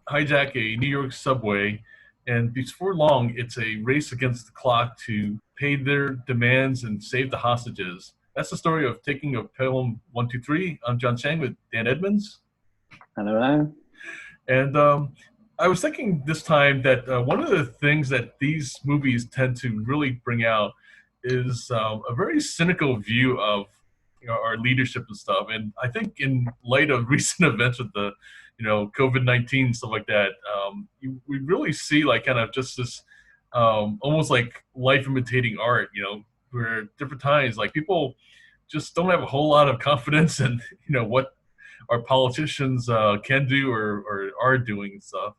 hijack a New York subway, and before long, it's a race against the clock to pay their demands and save the hostages. That's the story of Taking of Pelham 123. I'm John Chang with Dan Edmonds. Hello. And I was thinking this time that one of the things that these movies tend to really bring out is a very cynical view of our leadership and stuff. And I think in light of recent events with the COVID-19 stuff like that, we really see like kind of just this almost like life imitating art. Where different times like people just don't have a whole lot of confidence in what our politicians can do or are doing and stuff.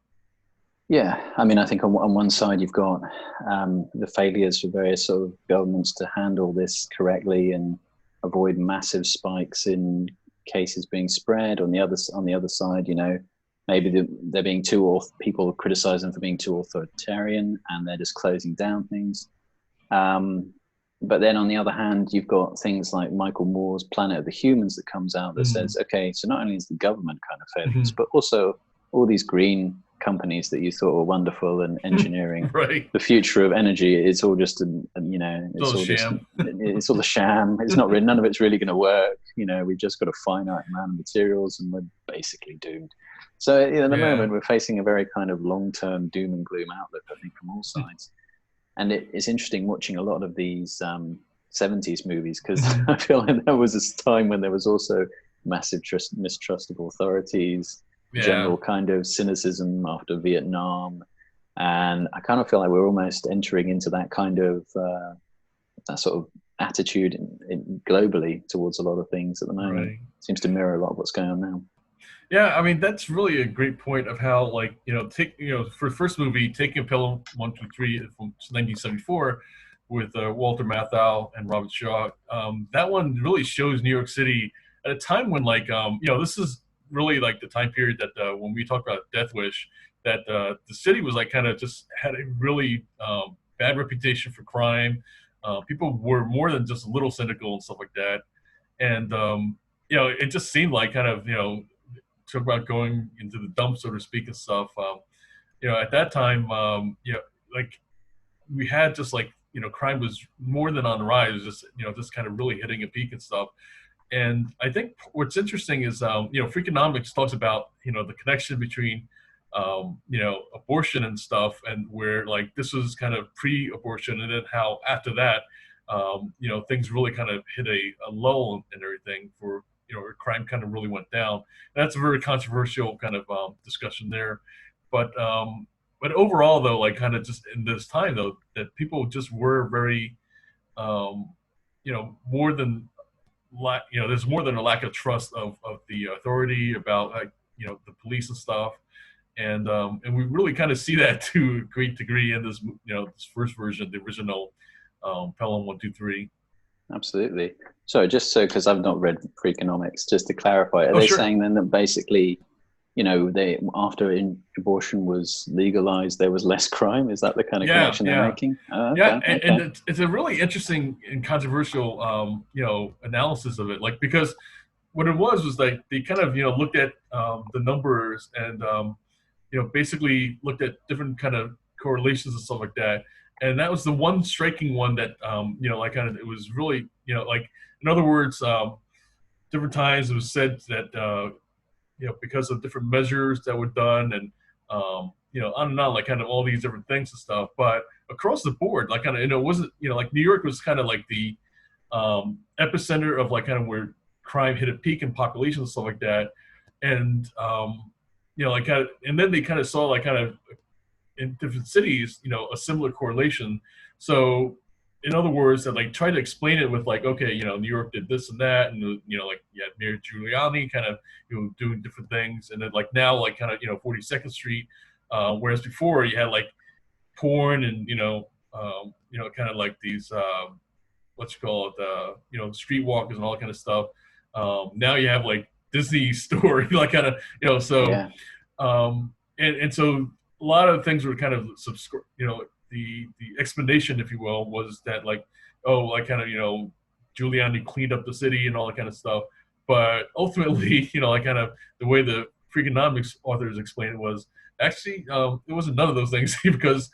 Yeah, I mean, I think on one side you've got the failures for various sort of governments to handle this correctly and avoid massive spikes in cases being spread. On the other side, maybe they're being people criticize them for being too authoritarian and they're just closing down things. But then on the other hand, you've got things like Michael Moore's Planet of the Humans that comes out that says, okay, so not only is the government kind of failures, but also all these green companies that you thought were wonderful and engineering right. the future of energy, it's all just it's all a sham. It's not really, none of it's really going to work. We've just got a finite amount of materials and we're basically doomed. So at the moment we're facing a very kind of long-term doom and gloom outlook, I think, from all sides. And it's interesting watching a lot of these 70s movies because I feel like there was this time when there was also massive mistrust of authorities, general kind of cynicism after Vietnam. And I kind of feel like we're almost entering into that kind of that sort of attitude globally towards a lot of things at the moment. Right. Seems to mirror a lot of what's going on now. Yeah, I mean, that's really a great point of how, like, for the first movie, Taking of Pelham 123 from 1974 with Walter Matthau and Robert Shaw, that one really shows New York City at a time when, like, this is really like the time period that when we talk about Deathwish, that the city was like kind of just had a really bad reputation for crime. People were more than just a little cynical and stuff like that. And, it just seemed like kind of, talk about going into the dump, so to speak, and stuff. At that time, like we had just like, crime was more than on the rise. It was just kind of really hitting a peak and stuff. And I think what's interesting is, Freakonomics talks about, the connection between, abortion and stuff, and where like this was kind of pre-abortion, and then how after that, things really kind of hit a lull and everything for, crime kind of really went down. And that's a very controversial kind of discussion there. But overall, though, like kind of just in this time, though, that people just were very, more than there's more than a lack of trust of the authority about like, the police and stuff. And we really kind of see that to a great degree in this, this first version, the original Pelham 123. Absolutely. So because I've not read Freakonomics, just to clarify, are they saying then that basically, they after abortion was legalized, there was less crime? Is that the kind of connection they're making? And it's a really interesting and controversial, analysis of it. Like, because what it was like they kind of, looked at the numbers and, basically looked at different kind of correlations and stuff like that. And that was the one striking one that, like kind of, it was really, like, in other words, different times it was said that, because of different measures that were done and, on and on, like kind of all these different things and stuff. But across the board, like kind of, it wasn't, like New York was kind of like the epicenter of like kind of where crime hit a peak in population and stuff like that. And, like kind of, and then they kind of saw like kind of, in different cities, a similar correlation. So in other words, I like try to explain it with like, okay, New York did this and that, and like Mayor Giuliani kind of doing different things, and then like now like kind of 42nd Street, whereas before you had like porn and kind of like these what you call it, streetwalkers and all that kind of stuff. Now you have like Disney store, like kind of so and so. A lot of things were kind of the explanation, if you will, was that like, oh, like kind of, Giuliani cleaned up the city and all that kind of stuff. But ultimately, like kind of the way the Freakonomics authors explained it was actually it wasn't none of those things because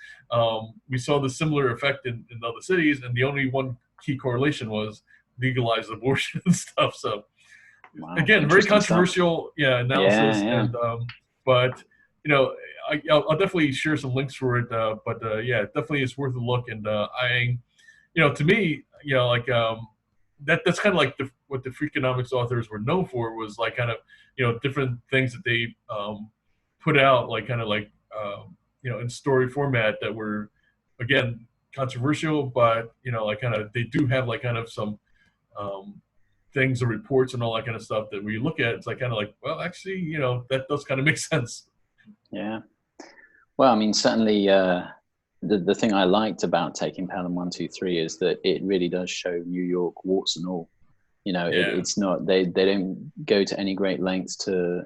we saw the similar effect in other cities, and the only one key correlation was legalized abortion and stuff. So Wow, again, very interesting stuff. controversial, yeah, Yeah, analysis, yeah. and but you know, I'll definitely share some links for it. But yeah, definitely it's worth a look. And to me, like that's kind of like what the Freakonomics authors were known for was like kind of different things that they put out, like kind of like in story format that were again controversial, but like kind of they do have like kind of some um, things or reports and all that kind of stuff that we look at. It's like kind of like, well, actually, that does kind of make sense. Yeah. Well, I mean, certainly the thing I liked about Taking Pelham 1, 2, 3 is that it really does show New York warts and all. Yeah. It's not, they don't go to any great lengths to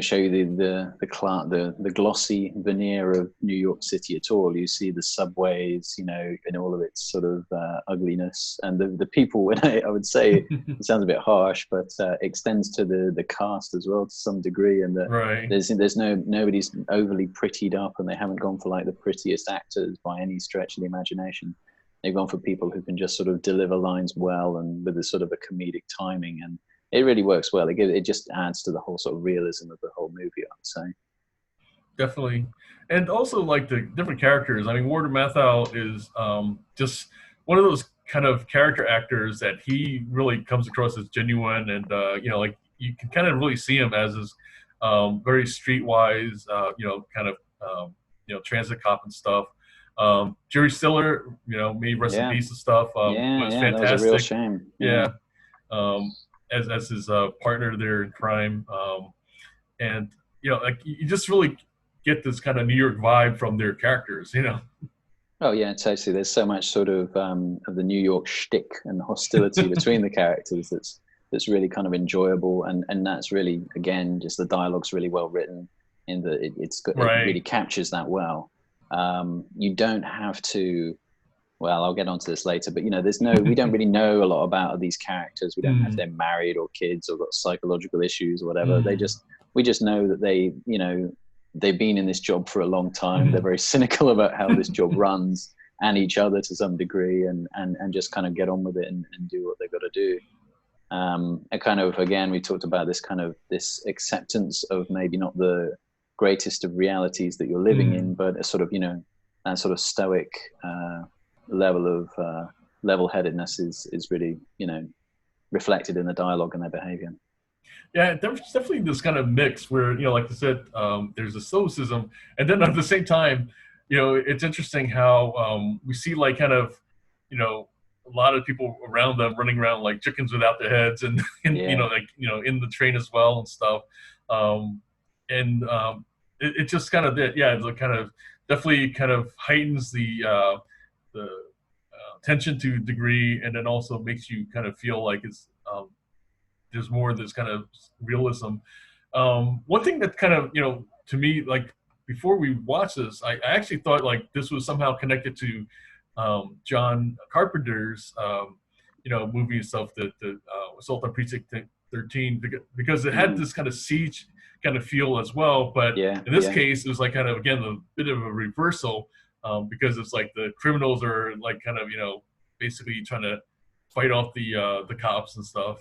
show you the glossy veneer of New York City at all. You see the subways, in all of its sort of ugliness, and the people. When I would say it sounds a bit harsh, but extends to the cast as well to some degree, and that Right. there's nobody's overly prettied up, and they haven't gone for like the prettiest actors by any stretch of the imagination. They've gone for people who can just sort of deliver lines well and with a sort of a comedic timing, and it really works well. It just adds to the whole sort of realism of the whole movie, I would say. Definitely. And also like the different characters. I mean, Walter Matthau is just one of those kind of character actors that he really comes across as genuine, and like you can kind of really see him as this very streetwise, kind of transit cop and stuff. Jerry Stiller, may rest in Yeah, peace and stuff, was yeah, that was a real fantastic. shame. Yeah, Yeah. As his partner there in crime, and like you just really get this kind of New York vibe from their characters. oh yeah, totally. There's so much sort of the New York shtick and hostility between the characters that's really kind of enjoyable, and that's really, again, just the dialogue's really well written in that it really Right. captures that well. You don't have to. Well, I'll get onto this later, but we don't really know a lot about these characters. We don't know if they're married or kids or got psychological issues or whatever. We just know that they've been in this job for a long time. They're very cynical about how this job runs and each other to some degree, and just kind of get on with it and do what they've got to do. And kind of, again, we talked about this acceptance of maybe not the greatest of realities that you're living in, but a sort of, that sort of stoic level of level-headedness is really, reflected in the dialogue and their behavior. Yeah, there's definitely this kind of mix where, like I said, there's a stoicism, and then at the same time, it's interesting how we see like kind of, a lot of people around them running around like chickens without their heads, and, Yeah. like in the train as well and stuff, and it just kind of yeah, it kind of definitely kind of heightens the tension to a degree, and then also makes you kind of feel like it's there's more of this kind of realism. One thing that kind of, to me, like before we watched this, I actually thought like this was somehow connected to John Carpenter's, movie and stuff, that Assault on Precinct 13, because it had this kind of siege kind of feel as well. But Yeah, in this yeah. case, it was like kind of, again, a bit of a reversal, because it's like the criminals are like kind of, basically trying to fight off the cops and stuff.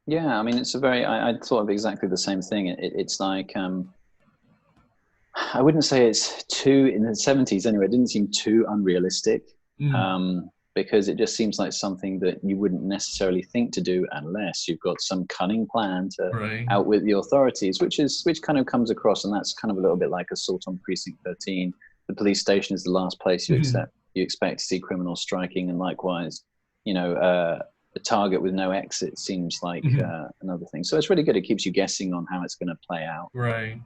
Yeah, I mean, it's I thought of exactly the same thing. It's like, I wouldn't say it's too, in the 70s anyway, it didn't seem too unrealistic, because it just seems like something that you wouldn't necessarily think to do unless you've got some cunning plan to Right. outwit the authorities, which kind of comes across, and that's kind of a little bit like Assault on Precinct 13. The police station is the last place you expect to see criminals striking, and likewise, a target with no exit seems like another thing. So it's really good. It keeps you guessing on how it's going to play out. Right.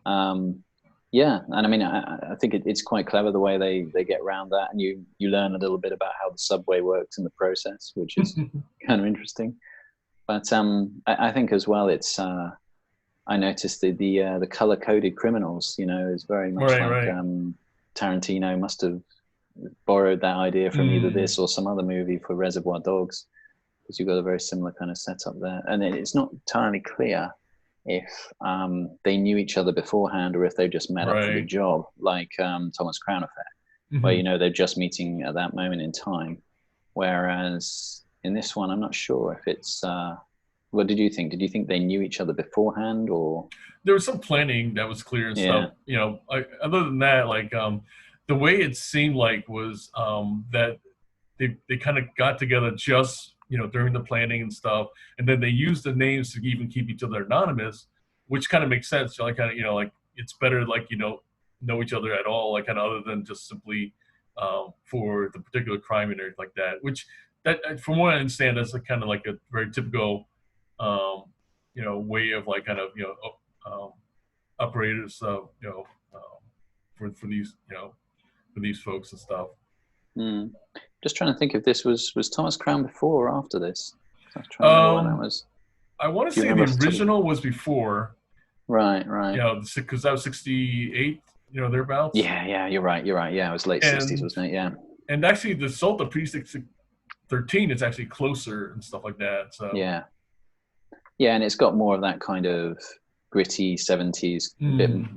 Yeah, and I mean, I think it's quite clever the way they get around that, and you learn a little bit about how the subway works in the process, which is kind of interesting. But I think as well, it's I noticed the color coded criminals. Is very much like Tarantino must have borrowed that idea from either this or some other movie for Reservoir Dogs, because you've got a very similar kind of setup there, and it's not entirely clear if they knew each other beforehand or if they just met up for the Right. job, like Thomas Crown Affair, where, Hmm. they're just meeting at that moment in time. Whereas in this one, I'm not sure if it's, what did you think? Did you think they knew each other beforehand or? There was some planning that was clear and Yeah. stuff. Other than that, like the way it seemed like was that they kind of got together just during the planning and stuff, and then they used the names to even keep each other anonymous, which kind of makes sense. Like kind of like it's better like know each other at all, like kind of other than just simply for the particular crime and everything like that. Which that from what I understand, that's a kind of like a very typical um, way of like kind of um, operators for these for these folks and stuff. Mm. Just trying to think if this was Thomas Crown before or after this. I was trying to remember when that Um, was. I want to Do you say the remember off the top of? original was before, Right. because that was 68, thereabouts. Yeah, you're right. Yeah, it was late 60s, And wasn't it? Yeah. and actually, the Salt of Precinct 13 is actually closer and stuff like that. So Yeah. Yeah, and it's got more of that kind of gritty 70s,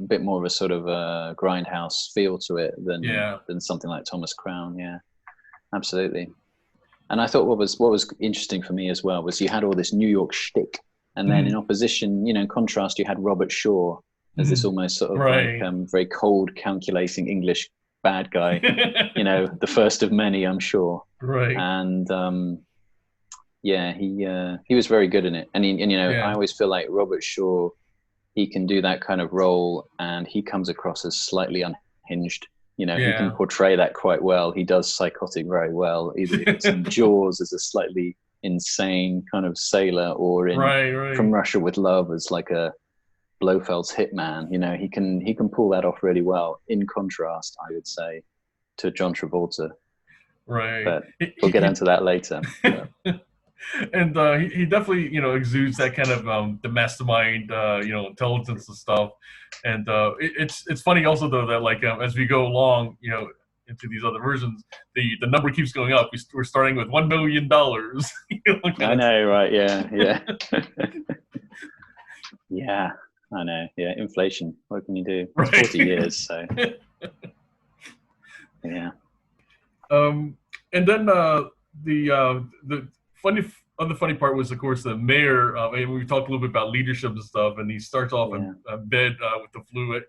bit more of a sort of a grindhouse feel to it yeah. than something like Thomas Crown. Yeah, absolutely. And I thought what was interesting for me as well was you had all this New York shtick, and then in opposition, in contrast, you had Robert Shaw as this almost sort of like Right. very cold, calculating English bad guy. The first of many, I'm sure. Right. And yeah, he was very good in it. And I Yeah. always feel like Robert Shaw, he can do that kind of role, and he comes across as slightly unhinged. He can Yeah. portray that quite well. He does psychotic very well. Either if it's in Jaws as a slightly insane kind of sailor, or in Right. From Russia with Love as like a Blofeld's hitman. He can pull that off really well. In contrast, I would say, to John Travolta. Right. But we'll get into that later. But. And he definitely exudes that kind of the mastermind intelligence and stuff. And it's funny also though that like as we go along into these other versions, the number keeps going up. We're starting with $1 million. I know, right? Yeah. Yeah, I know. Yeah, inflation. What can you do? It's Right. 40 years, so yeah. And then the other funny part was, of course, the mayor. And we talked a little bit about leadership and stuff, and he starts off in bed with the flu.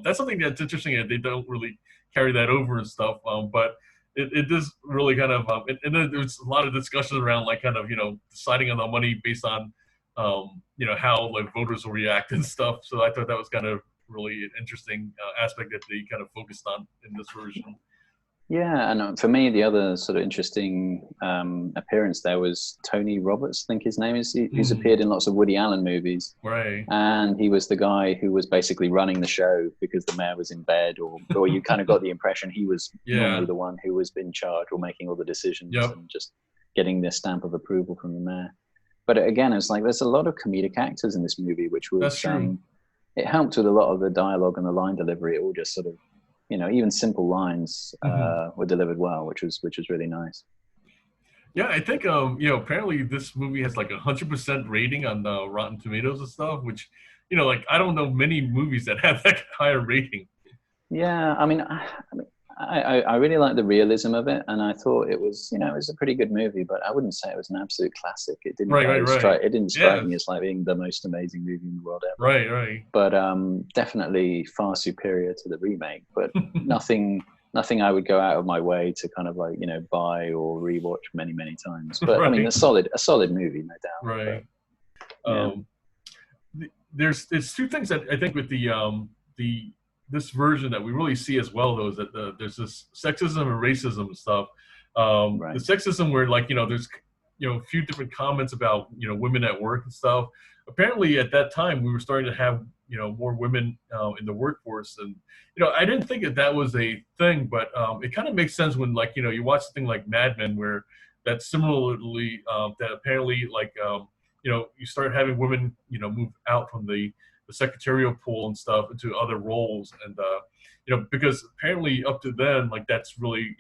That's something that's interesting. They don't really carry that over and stuff, but it does really kind of. And then there's a lot of discussions around like kind of deciding on the money based on how like voters will react and stuff. So I thought that was kind of really an interesting aspect that they kind of focused on in this version. Yeah, and for me, the other sort of interesting appearance there was Tony Roberts, I think his name is. He's appeared in lots of Woody Allen movies. Right. And he was the guy who was basically running the show because the mayor was in bed, or you kind of got the impression he was normally the one who was in charge or making all the decisions and just getting the stamp of approval from the mayor. But again, it's like there's a lot of comedic actors in this movie, which was That's true. It helped with a lot of the dialogue and the line delivery. It all just sort of, even simple lines were delivered well, which was really nice. Yeah, I think apparently this movie has like 100% rating on Rotten Tomatoes and stuff, which like I don't know many movies that have that higher rating. Yeah, I really like the realism of it, and I thought it was it was a pretty good movie, but I wouldn't say it was an absolute classic. It didn't it didn't strike me as like being the most amazing movie in the world ever. Right. But definitely far superior to the remake. But nothing I would go out of my way to kind of like buy or rewatch many times. But I mean, a solid movie, no doubt. Right. But, there's two things that I think with the this version that we really see as well, though, is that there's this sexism and racism and stuff. The sexism where like there's a few different comments about women at work and stuff. Apparently at that time we were starting to have more women in the workforce, and I didn't think that was a thing, but it kind of makes sense when like you watch something like Mad Men where that similarly that apparently like you start having women move out from the secretarial pool and stuff into other roles, and because apparently up to then like that's really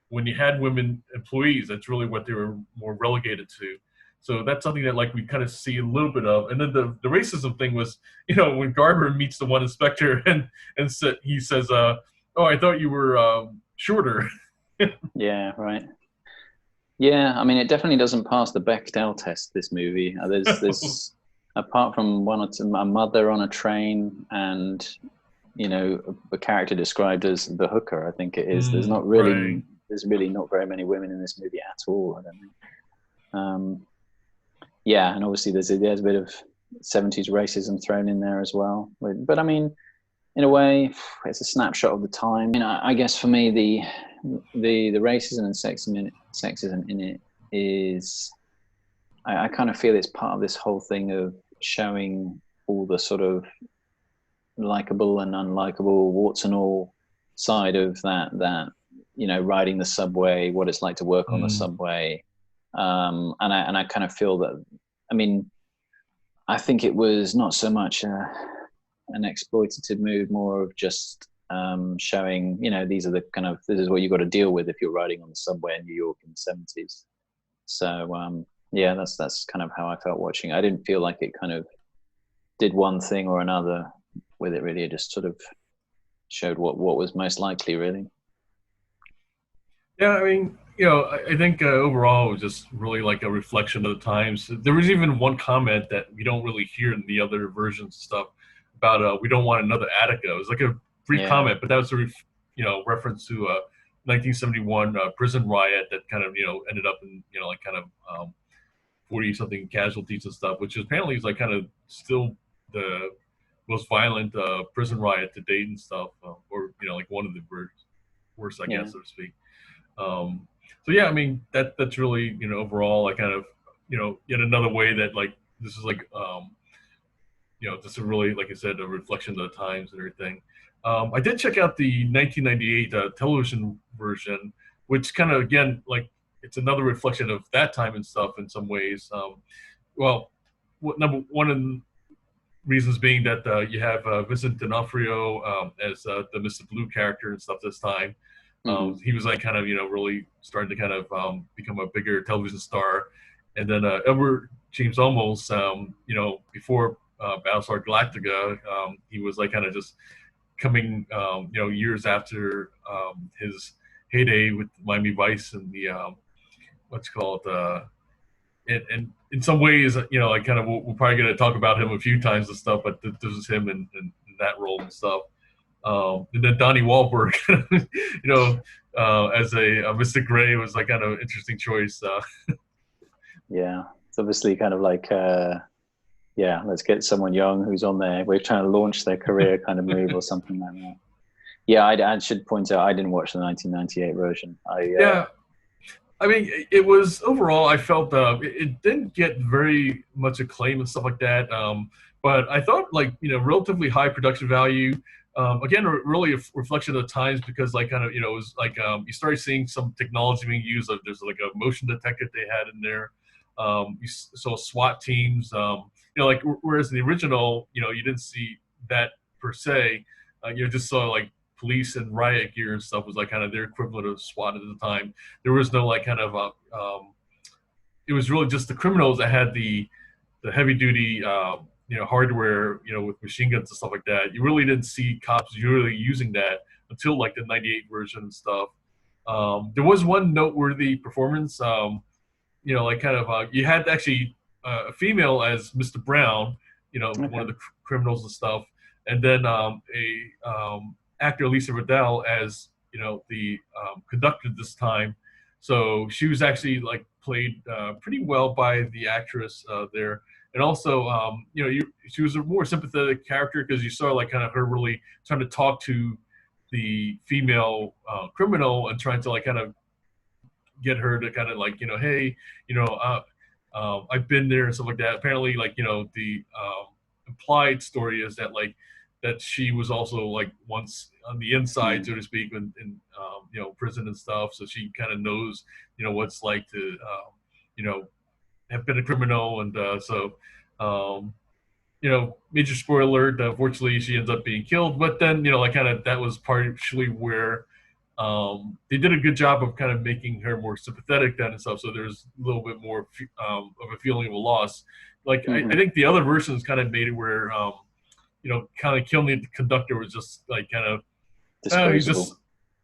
when you had women employees, that's really what they were more relegated to. So that's something that like we kind of see a little bit of. And then the racism thing was, when Garber meets the one inspector and he says, "Oh, I thought you were shorter." Yeah, right. Yeah, I mean, it definitely doesn't pass the Bechdel test, this movie. There's apart from one or two, a mother on a train and, a character described as the hooker, I think it is. Right. There's really not very many women in this movie at all, I don't think. Yeah, and obviously there's a bit of 70s racism thrown in there as well. But I mean, in a way, it's a snapshot of the time. I guess for me, the racism and sexism in it is, I kind of feel it's part of this whole thing of showing all the sort of likable and unlikable, warts and all side of that, riding the subway, what it's like to work on the subway. And I kind of feel that, I mean, I think it was not so much an exploitative move, more of just showing, these are this is what you've got to deal with if you're riding on the subway in New York in the 70s. So yeah, that's kind of how I felt watching. I didn't feel like it kind of did one thing or another with it, really. It just sort of showed what was most likely, really. Yeah, I mean, I think overall it was just really like a reflection of the times. There was even one comment that we don't really hear in the other versions and stuff about we don't want another Attica. It was like a brief comment, but that was a reference to 1971 prison riot that kind of ended up in like kind of 40 something casualties and stuff, which apparently is like kind of still the most violent prison riot to date and stuff, or like one of the worst, I guess, so to speak. So yeah, I mean that's really overall I kind of yet another way that like this is like this is really, like I said, a reflection of the times and everything. I did check out the 1998 television version, which kind of again like it's another reflection of that time and stuff in some ways. Well, number one of the reasons being that you have Vincent D'Onofrio as the Mr. Blue character and stuff this time. He was like kind of really starting to kind of become a bigger television star, and then Edward James Olmos, before Battlestar Galactica, he was like kind of just coming years after his heyday with Miami Vice and the what's called and in some ways like kind of we're probably going to talk about him a few times and stuff, but this is him in that role and stuff. And then Donnie Wahlberg, as a Mr. Gray was like kind of an interesting choice. Yeah, it's obviously kind of like, let's get someone young who's on there. We're trying to launch their career kind of move or something like that. Yeah, I should point out I didn't watch the 1998 version. Yeah, I mean, it was overall. I felt it didn't get very much acclaim and stuff like that. But I thought like relatively high production value. Again, really a reflection of the times because like kind of it was like you started seeing some technology being used. There's like a motion detector they had in there. You saw SWAT teams. Like whereas in the original, you didn't see that per se. You just saw like police and riot gear and stuff was like kind of their equivalent of SWAT at the time. There was no like kind of it was really just the criminals that had the heavy duty hardware with machine guns and stuff like that. You really didn't see cops really using that until like the 98 version and stuff. There was one noteworthy performance like kind of you had actually a female as Mr. Brown, okay, one of the criminals and stuff, and then actor Lisa Vidal as the conductor this time. So she was actually like played pretty well by the actress there, and also she was a more sympathetic character because you saw like kind of her really trying to talk to the female criminal and trying to like kind of get her to kind of like hey I've been there and stuff like that. Apparently like the implied story is that like that she was also like once on the inside, so to speak, in prison and stuff. So she kind of knows, what's like to, have been a criminal. And major spoiler alert, unfortunately she ends up being killed. But then, like kind of that was partially where they did a good job of kind of making her more sympathetic then and stuff. So there's a little bit more of a feeling of a loss. Like I think the other versions kind of made it where kind of killing the conductor was just like kind of he's disposable. just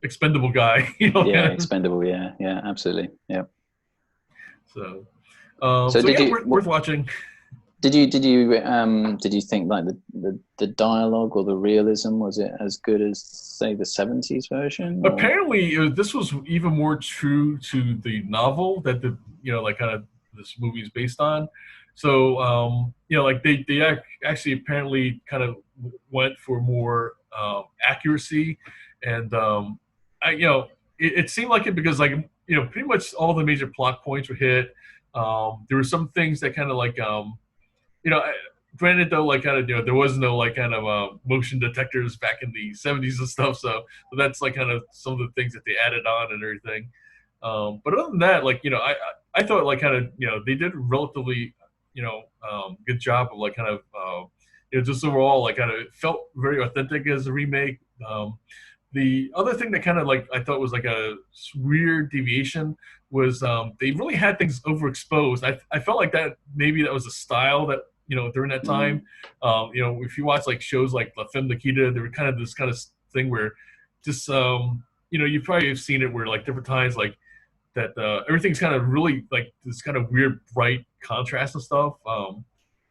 expendable guy. Yeah, expendable. Yeah, yeah, absolutely. Yeah. So, So so did yeah, you worth watching. did you think like the dialogue or the realism, was it as good as say the 70s version? Or? Apparently, this was even more true to the novel that like kind of this movie is based on. So, like they actually apparently kind of went for more accuracy, and it seemed like it because like pretty much all the major plot points were hit. There were some things that kind of like you know, granted though, like kind of there was no like kind of motion detectors back in the 70s and stuff, so that's like kind of some of the things that they added on and everything. But other than that, like I thought like kind of they did relatively good job of like kind of just overall like kind of felt very authentic as a remake. The other thing that kind of like I thought was like a weird deviation was they really had things overexposed. I felt like that maybe that was a style that during that time. If you watch like shows like La Femme Nikita, there were kind of this kind of thing where just you probably have seen it where like different times like that everything's kind of really like this kind of weird bright contrast and stuff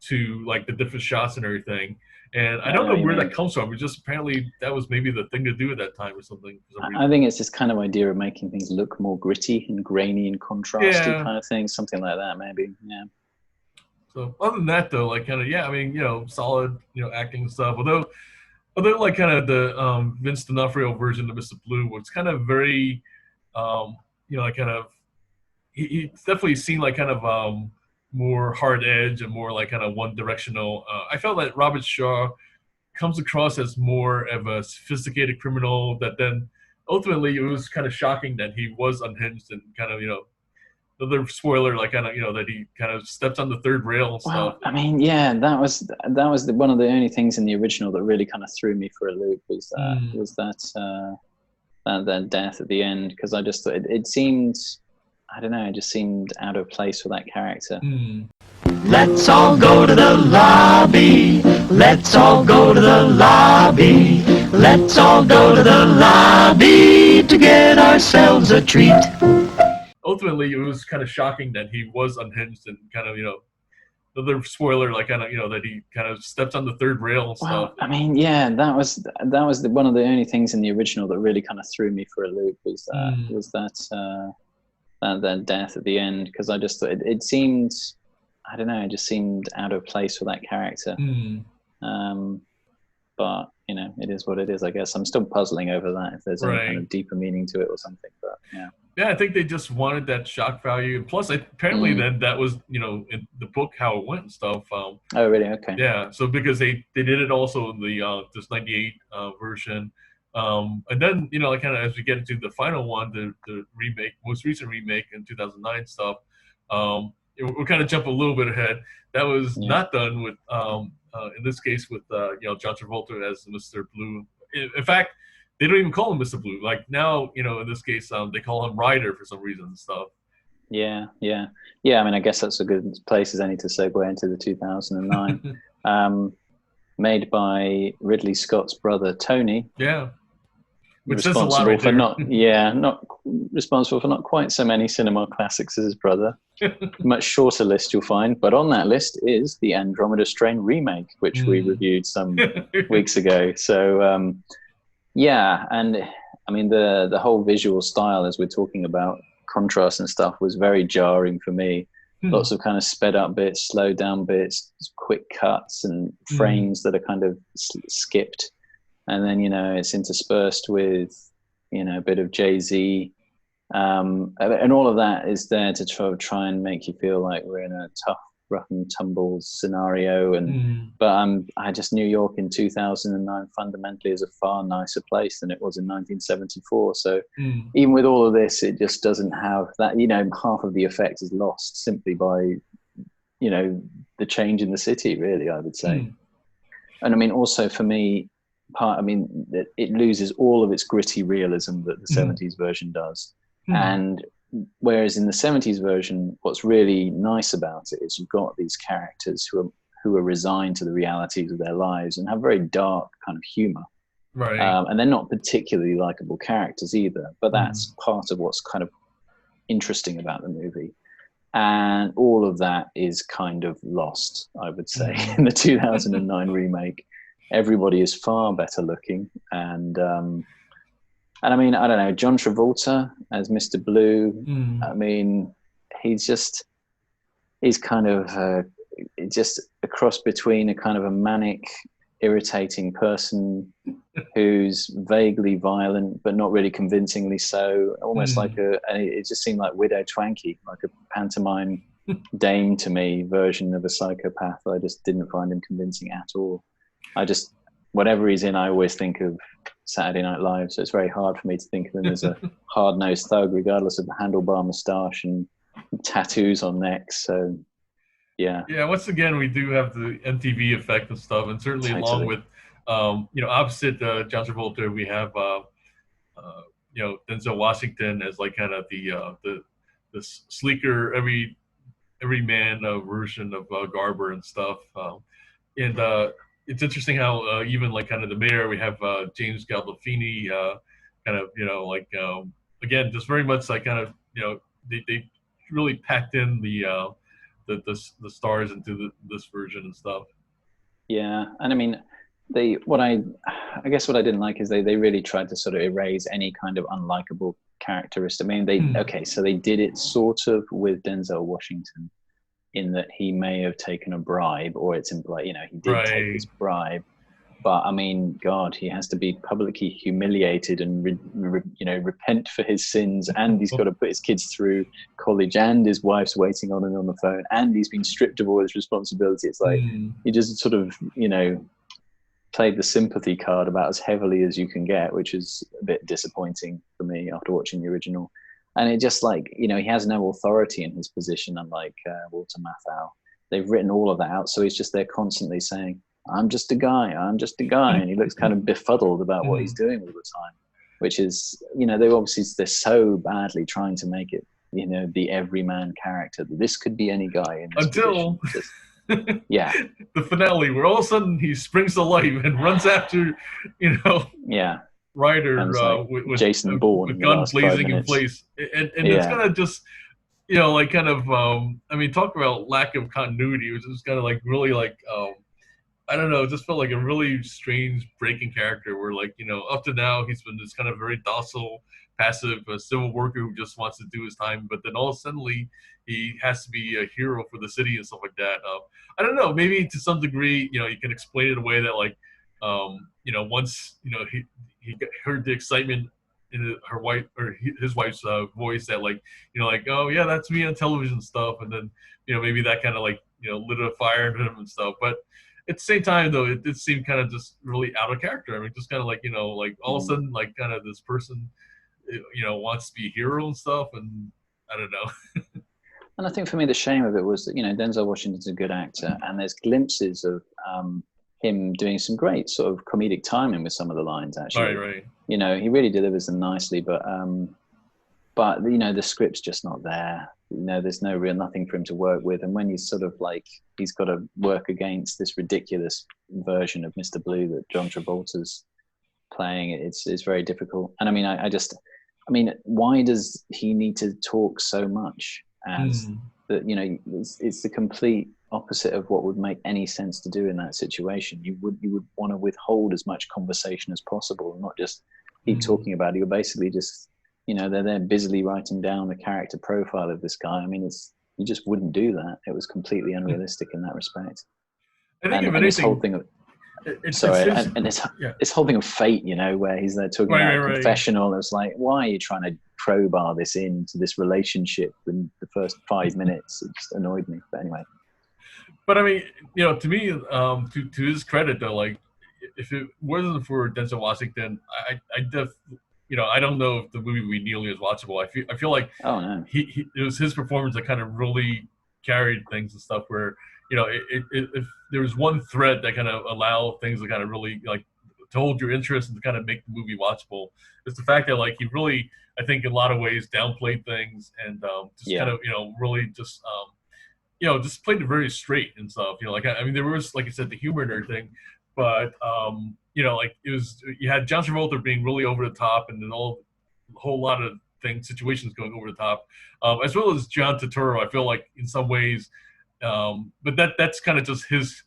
to like the different shots and everything. And I I don't know know what you where that mean. comes from. It's just apparently that was maybe the thing to do at that time or something for some I reason. think it's this kind of idea of making things look more gritty and grainy and contrasty Yeah. kind of thing, something like that, maybe. Yeah. So other than that though, like kind of yeah, I mean solid acting and stuff. Although like kind of the Vince D'Onofrio version of Mr. Blue was kind of very like kind of he definitely seemed like kind of more hard edge and more like kind of one directional. I felt that Robert Shaw comes across as more of a sophisticated criminal that then ultimately it was kind of shocking that he was unhinged and kind of another spoiler like kind of that he kind of steps on the third rail and stuff. Well, I mean, yeah, that was one of the only things in the original that really kind of threw me for a loop was that death at the end, because I just thought it seemed, I don't know, it just seemed out of place for that character. Let's all go to the lobby. Let's all go to the lobby. Let's all go to the lobby to get ourselves a treat. Ultimately, it was kind of shocking that he was unhinged and kind of another spoiler like kind of that he kind of steps on the third rail and stuff. Well, I mean, yeah, that was one of the only things in the original that really kind of threw me for a loop was that death at the end, because I just thought it seemed, I don't know, it just seemed out of place for that character. But it is what it is, I guess. I'm still puzzling over that, if there's any kind of deeper meaning to it or something. But yeah, I think they just wanted that shock value. And plus, apparently, then that was in the book how it went and stuff. Oh, really? Okay. Yeah, so because they did it also in the this '98 version, and then like kind of as we get into the final one, the remake, most recent remake in 2009 stuff, we'll kind of jump a little bit ahead. That was not done with in this case with John Travolta as Mr. Blue. In fact, they don't even call him Mr. Blue. Like now, in this case, they call him Ryder for some reason and stuff. Yeah. I mean, I guess that's a good place as any to segue into the 2009, made by Ridley Scott's brother Tony. Yeah, which responsible says a lot right for there. not responsible for not quite so many cinema classics as his brother. Much shorter list you'll find, but on that list is the Andromeda Strain remake, which we reviewed some weeks ago. So. Yeah, and I mean the whole visual style, as we're talking about contrast and stuff, was very jarring for me. Lots of kind of sped up bits, slowed down bits, quick cuts and frames that are kind of skipped, and then it's interspersed with a bit of Jay-Z, and all of that is there to try and make you feel like we're in a tough, rough and tumble scenario. But I just, New York in 2009 fundamentally is a far nicer place than it was in 1974. So even with all of this, it just doesn't have that, half of the effect is lost simply by, the change in the city, really, I would say. And I mean, also for me, I mean, it loses all of its gritty realism that the 70s version does. And whereas in the 70s version, what's really nice about it is you've got these characters who are resigned to the realities of their lives and have very dark kind of humor. Right. And they're not particularly likable characters either, but that's part of what's kind of interesting about the movie. And all of that is kind of lost, I would say, in the 2009 remake. Everybody is far better looking. And I mean, I don't know, John Travolta as Mr. Blue, I mean, he's kind of just a cross between a kind of a manic, irritating person who's vaguely violent, but not really convincingly so, almost like it just seemed like Widow Twanky, like a pantomime dame to me version of a psychopath. I just didn't find him convincing at all. Whatever he's in, I always think of Saturday Night Live, so it's very hard for me to think of him as a hard-nosed thug, regardless of the handlebar moustache and tattoos on necks. So, yeah. Yeah, once again, we do have the MTV effect and stuff, and certainly along with, opposite John Travolta, we have, Denzel Washington as like kind of the sleeker, every man version of Garber and stuff. It's interesting how even like kind of the mayor, we have James Gandolfini, kind of again just very much like kind of they really packed in the stars into this version and stuff. Yeah, and I mean, I guess what I didn't like is they really tried to sort of erase any kind of unlikable characteristic. I mean, so they did it sort of with Denzel Washington, in that he may have taken a bribe, or it's implied, he did take this bribe. But I mean, God, he has to be publicly humiliated and repent for his sins, and he's got to put his kids through college, and his wife's waiting on him on the phone, and he's been stripped of all his responsibility. It's like he just sort of played the sympathy card about as heavily as you can get, which is a bit disappointing for me after watching the original. And it just he has no authority in his position, unlike Walter Matthau. They've written all of that out, so he's just there constantly saying, I'm just a guy, and he looks kind of befuddled about what he's doing all the time, which is, they're so badly trying to make it, the everyman character. This could be any guy in this until yeah, the finale, where all of a sudden he springs to life and runs after, Ryder with Jason Bourne, with guns blazing in place, and it's kind of just talk about lack of continuity. It was just kind of really I don't know, it just felt like a really strange breaking character where up to now he's been this kind of very docile, passive civil worker who just wants to do his time, but then all of a sudden he has to be a hero for the city and stuff like that. I don't know, maybe to some degree you can explain it away that once he heard the excitement in his wife's voice that oh yeah, that's me on television stuff, and then maybe that kind of lit a fire in him and stuff. But at the same time though, it did seem kind of just really out of character. I mean, just kind of all of a sudden kind of this person wants to be a hero and stuff, and I don't know. And I think for me the shame of it was that Denzel Washington's a good actor, and there's glimpses of him doing some great sort of comedic timing with some of the lines, actually. Right. He really delivers them nicely, but the script's just not there. There's nothing for him to work with, and when he's sort of he's got to work against this ridiculous version of Mr. Blue that John Travolta's playing, it's very difficult. And I mean, why does he need to talk so much? As that, it's the complete opposite of what would make any sense to do in that situation. You would want to withhold as much conversation as possible, and not just keep talking about it. You're basically just, they're there busily writing down a character profile of this guy. I mean, you just wouldn't do that. It was completely unrealistic in that respect. I think if anything, this whole thing of this whole thing of fate, where he's there talking about a confessional. It's like, why are you trying to crowbar this into this relationship in the first 5 minutes? It just annoyed me. But anyway. But I mean, to me, to his credit though, if it wasn't for Denzel Washington, I don't know if the movie would be nearly as watchable. I feel like it was his performance that kind of really carried things and stuff. Where if there was one thread that kind of allowed things to kind of really to hold your interest and to kind of make the movie watchable. It's the fact that like he really, I think, in a lot of ways downplayed things and just kind of really just just played it very straight and stuff. Like I mean, there was, like I said, the humor and everything, but like it was, you had John Travolta being really over the top, and then a whole lot of situations going over the top, as well as John Turturro. I feel like in some ways, but that's kind of just his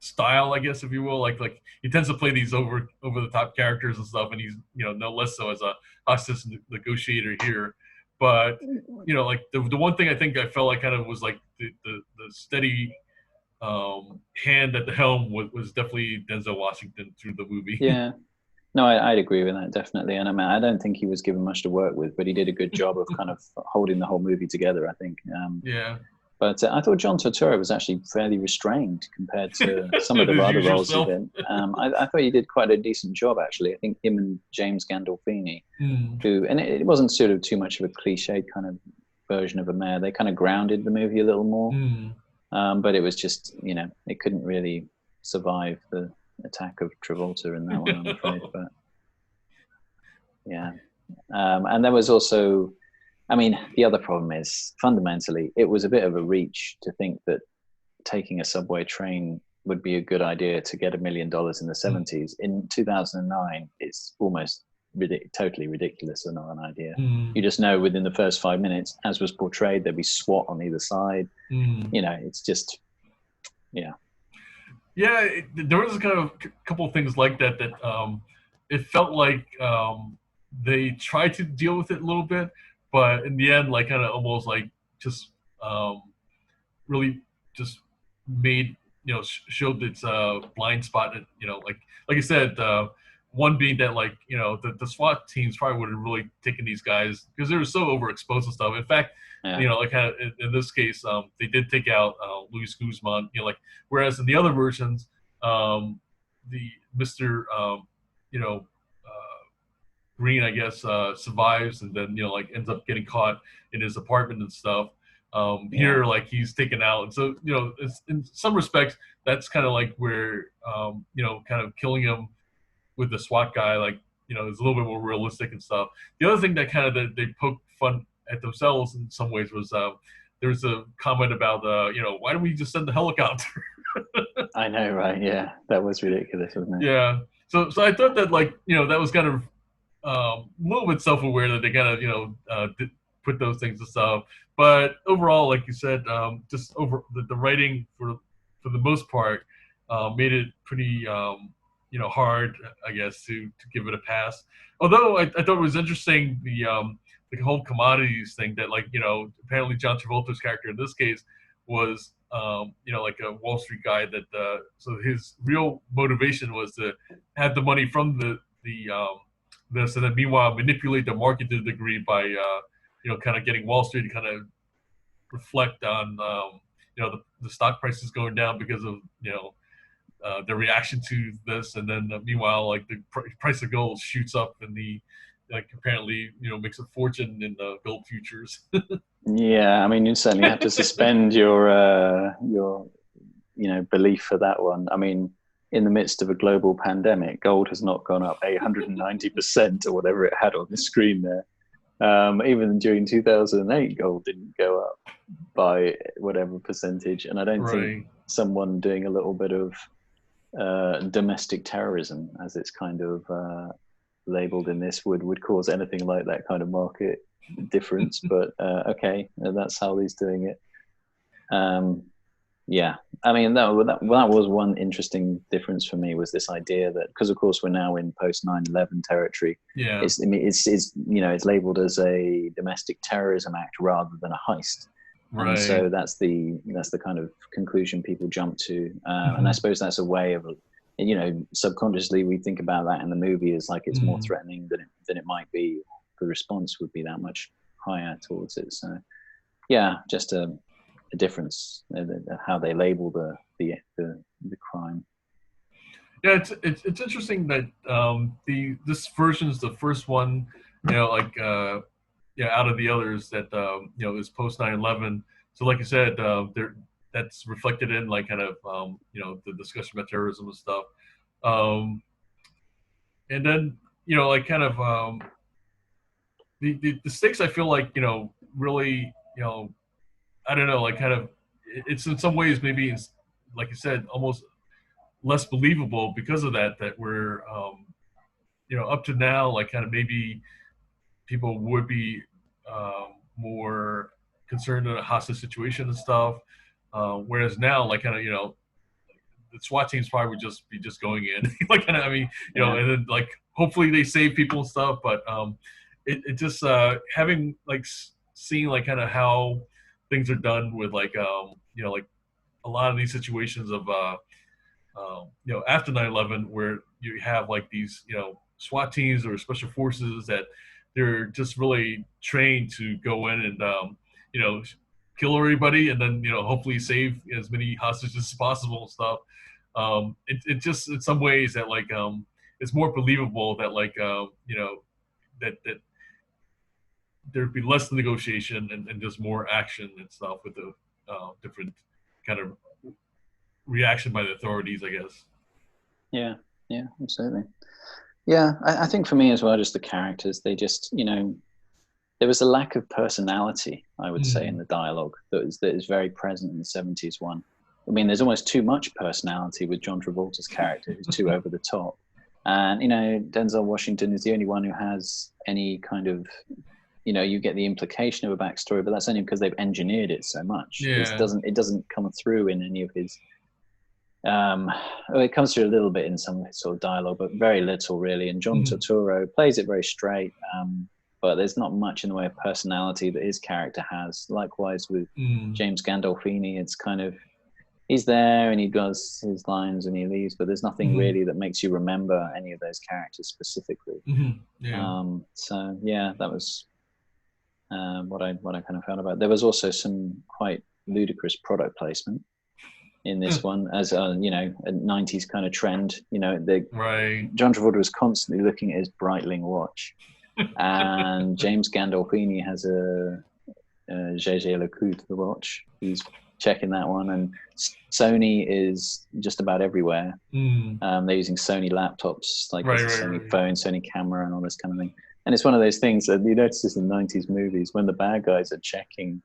style, I guess, if you will. Like he tends to play these over the top characters and stuff, and he's no less so as a hostage negotiator here. But like the one thing I think I felt like kind of was like the steady hand at the helm was definitely Denzel Washington through the movie. Yeah, no, I'd agree with that, definitely. And I mean, I don't think he was given much to work with, but he did a good job of kind of holding the whole movie together, I think. But I thought John Turturro was actually fairly restrained compared to some of the other roles he did. I thought he did quite a decent job, actually. I think him and James Gandolfini, who, and it wasn't sort of too much of a cliched kind of version of a mayor. They kind of grounded the movie a little more. But it was just, it couldn't really survive the attack of Travolta in that one, I'm afraid. But yeah. And there was also, I mean, the other problem is, fundamentally, it was a bit of a reach to think that taking a subway train would be a good idea to get $1 million in the 70s. In 2009, it's almost totally ridiculous and not an idea. You just know within the first 5 minutes, as was portrayed, there'd be SWAT on either side. It's just, Yeah, there was kind of a couple of things like that it felt like they tried to deal with it a little bit, but in the end, like kind of almost like just really just made showed its blind spot. Like I said, one being that like the SWAT teams probably would have really taken these guys because they were so overexposed and stuff. In fact, like kind of in this case, they did take out Luis Guzman. Whereas in the other versions, the Mr. Green, I guess, survives and then like ends up getting caught in his apartment and stuff. Here, like he's taken out, and so it's, in some respects, that's kind of like where kind of killing him with the SWAT guy, like is a little bit more realistic and stuff. The other thing that kind of they poked fun at themselves in some ways was there's a comment about why don't we just send the helicopter? I know, right? Yeah, that was ridiculous, wasn't it? Yeah. So I thought that like that was kind of a little bit self-aware that they kind of did put those things aside. But overall, like you said, just over the writing for the most part made it pretty hard, I guess, to give it a pass. Although I thought it was interesting the whole commodities thing that like apparently John Travolta's character in this case was like a Wall Street guy that so his real motivation was to have the money from this, and then meanwhile manipulate the market to a degree by kind of getting Wall Street to kind of reflect on the stock prices going down because of the reaction to this, and then meanwhile like the price of gold shoots up and the apparently makes a fortune in the gold futures. Yeah, I mean, you certainly have to suspend your belief for that one. I mean, in the midst of a global pandemic, gold has not gone up 190% or whatever it had on the screen there. Even during 2008, gold didn't go up by whatever percentage. And I don't think someone doing a little bit of domestic terrorism, as it's kind of labeled in this, would cause anything like that kind of market difference. But okay, that's how he's doing it. Yeah, I mean that was one interesting difference for me, was this idea that, because of course we're now in post 9/11 territory. Yeah, it's it's labeled as a domestic terrorism act rather than a heist. Right. And so that's the kind of conclusion people jump to, and I suppose that's a way of, subconsciously we think about that in the movie as like it's more threatening than it might be. The response would be that much higher towards it. So yeah, just a difference how they label the crime. Yeah, it's interesting that this version is the first one, out of the others that is post 9/11. So like I said, that's reflected in like kind of the discussion about terrorism and stuff. And then like kind of the stakes, I feel like really I don't know, like kind of it's in some ways maybe like you said almost less believable because of that we're up to now like kind of maybe people would be more concerned in a hostage situation and stuff, whereas now like kind of the SWAT teams probably would just be just going in like kind of I mean and then like hopefully they save people and stuff, but it just having like seeing like kind of how things are done with like like a lot of these situations of after 9/11 where you have like these SWAT teams or special forces that they're just really trained to go in and kill everybody and then hopefully save as many hostages as possible and stuff. It just in some ways that like it's more believable that like that there'd be less negotiation and just more action and stuff with the different kind of reaction by the authorities, I guess. Yeah, absolutely. Yeah, I think for me as well, just the characters, they just, there was a lack of personality, I would say, in the dialogue that is very present in the 70s one. I mean, there's almost too much personality with John Travolta's character, who's too over the top. And, Denzel Washington is the only one who has any kind of, you get the implication of a backstory, but that's only because they've engineered it so much. Yeah. It doesn't come through in any of his, it comes through a little bit in some sort of dialogue, but very little really. And John Turturro plays it very straight, but there's not much in the way of personality that his character has. Likewise with James Gandolfini, it's kind of, he's there and he does his lines and he leaves, but there's nothing really that makes you remember any of those characters specifically. So yeah, that was what I kind of felt about. There was also some quite ludicrous product placement in this one, as a 90s kind of trend. John Travolta was constantly looking at his Breitling watch, and James Gandolfini has a Jaeger LeCoultre watch. He's checking that one, and Sony is just about everywhere. They're using Sony laptops, like Sony phone, Sony camera, and all this kind of thing. And it's one of those things that you notice this in 90s movies when the bad guys are checking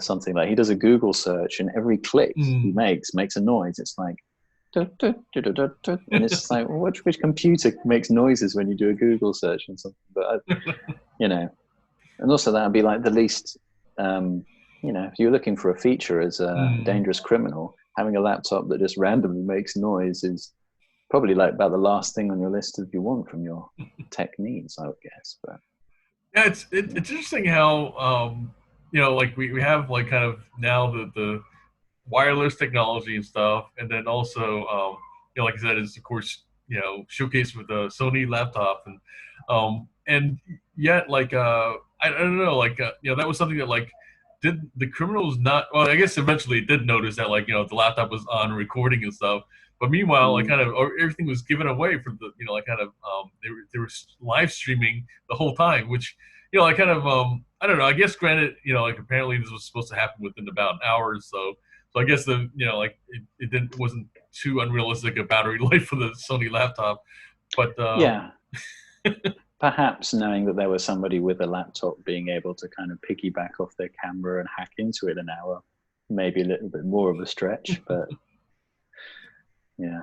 something, like he does a Google search and every click he makes a noise. It's like and it's like, well, which computer makes noises when you do a Google search and something? But and also that would be like the least if you're looking for a feature as a dangerous criminal, having a laptop that just randomly makes noise is probably like about the last thing on your list of you want from your tech needs, I would guess. But yeah, it's interesting how like we have like kind of now the wireless technology and stuff, and then also like I said, is of course showcased with the Sony laptop, and yet like I don't know, like that was something that like did the criminals not, well, I guess eventually did notice that like the laptop was on recording and stuff, but meanwhile like kind of everything was given away for the like kind of they were live streaming the whole time, which like kind of I don't know, I guess granted like apparently this was supposed to happen within about an hour or so I guess the like it wasn't too unrealistic a battery life for the Sony laptop, but yeah. Perhaps knowing that there was somebody with a laptop being able to kind of piggyback off their camera and hack into it an hour, maybe a little bit more of a stretch, but yeah.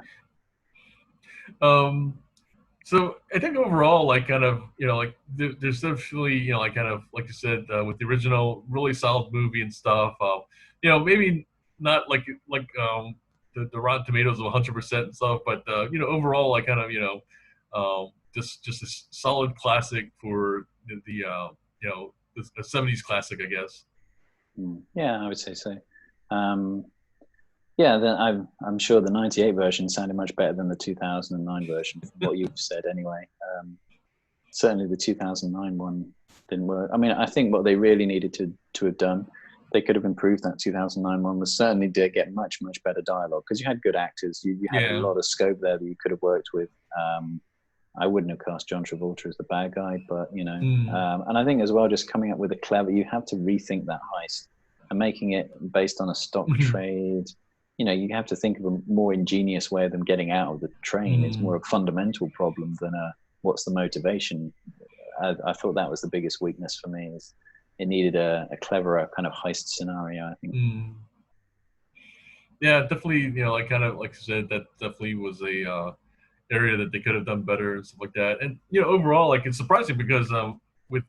So I think overall, like kind of, like there's definitely, like kind of, like you said, with the original, really solid movie and stuff. Maybe not like the Rotten Tomatoes of 100% and stuff, but overall, like kind of, just a solid classic for the 70s classic, I guess. Yeah, I would say so. Yeah, then I'm sure the 98 version sounded much better than the 2009 version, from what you've said anyway. Certainly the 2009 one didn't work. I mean, I think what they really needed to have done, they could have improved that 2009 one, was certainly did get much better dialogue, because you had good actors. You had a lot of scope there that you could have worked with. I wouldn't have cast John Travolta as the bad guy, but and I think as well, just coming up with a clever, you have to rethink that heist and making it based on a stock trade. you have to think of a more ingenious way of them getting out of the train. It's more a fundamental problem than what's the motivation. I thought that was the biggest weakness for me, is it needed a cleverer kind of heist scenario, I think. Yeah, definitely, like I said, that definitely was a area that they could have done better and stuff like that. And overall, like, it's surprising because with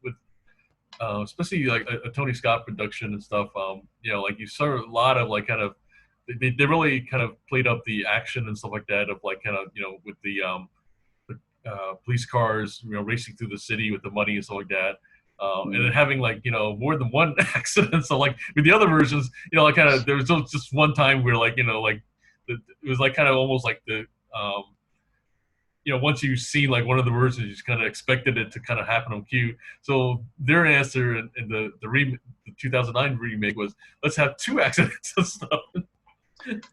especially like a Tony Scott production and stuff, like you saw a lot of like kind of they really kind of played up the action and stuff like that of like kind of with the police cars racing through the city with the money and stuff like that. And then having like more than one accident. So like with the other versions, like kind of there was just one time where like it was like kind of almost like the once you've seen like one of the versions, you just kind of expected it to kind of happen on cue. So their answer in the 2009 remake was, let's have two accidents and stuff.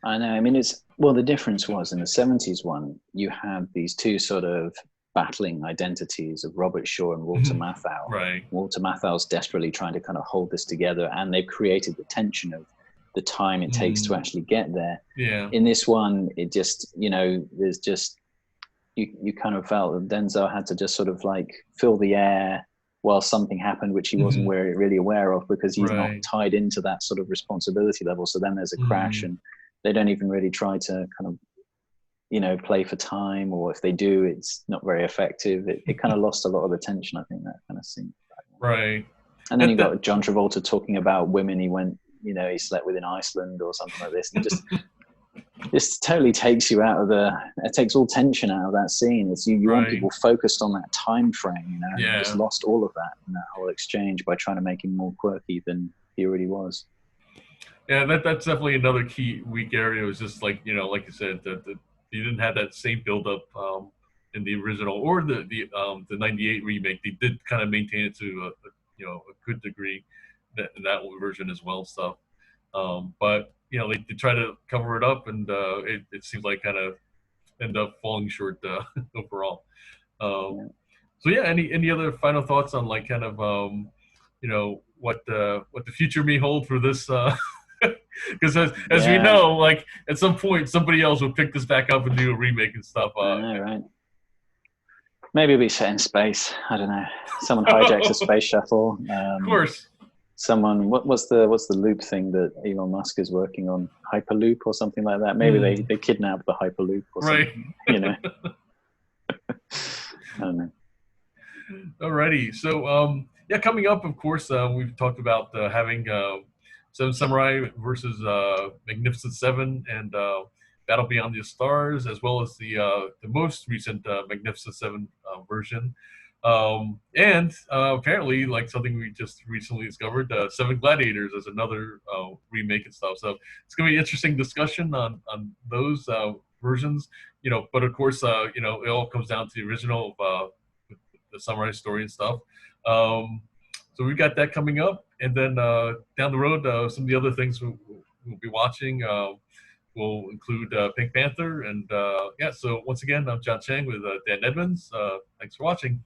I know. I mean, the difference was in the 70s one, you had these two sort of battling identities of Robert Shaw and Walter Matthau. Right. Walter Matthau's desperately trying to kind of hold this together, and they've created the tension of the time it takes to actually get there. Yeah. In this one, it just, there's just, you kind of felt that Denzel had to just sort of like fill the air while something happened, which he wasn't really aware of, because he's not tied into that sort of responsibility level. So then there's a crash, and they don't even really try to kind of, play for time, or if they do, it's not very effective. It kind of lost a lot of the tension, I think, that kind of scene. Right. And then you got John Travolta talking about women he went, he slept with in Iceland or something like this. And just totally takes you out of it takes all tension out of that scene. It's you want people focused on that time frame, and just lost all of that in that whole exchange by trying to make him more quirky than he already was. Yeah, that's definitely another key weak area. It was just like, like you said, that you didn't have that same buildup in the original or the 98 remake. They did kind of maintain it to a good degree in that version as well, stuff. But they try to cover it up, and it seems like kind of end up falling short overall. So yeah, any other final thoughts on like kind of what the future may hold for this? Because as we know, like at some point somebody else will pick this back up and do a remake and stuff. I know, right? Maybe it'll be set in space. I don't know. Someone hijacks a space shuttle. Of course. Someone, what's the loop thing that Elon Musk is working on? Hyperloop or something like that. Maybe they kidnap the Hyperloop or something. I don't know. Alrighty. So coming up, of course, we've talked about having Seven Samurai versus Magnificent Seven and Battle Beyond the Stars, as well as the most recent Magnificent Seven version. And apparently, like something we just recently discovered, Seven Gladiators as another remake and stuff. So it's going to be an interesting discussion on those versions, but of course, it all comes down to the original of the samurai story and stuff. So we've got that coming up, and then down the road, some of the other things we'll be watching will include Pink Panther, and so once again, I'm John Chang with Dan Edmonds. Thanks for watching.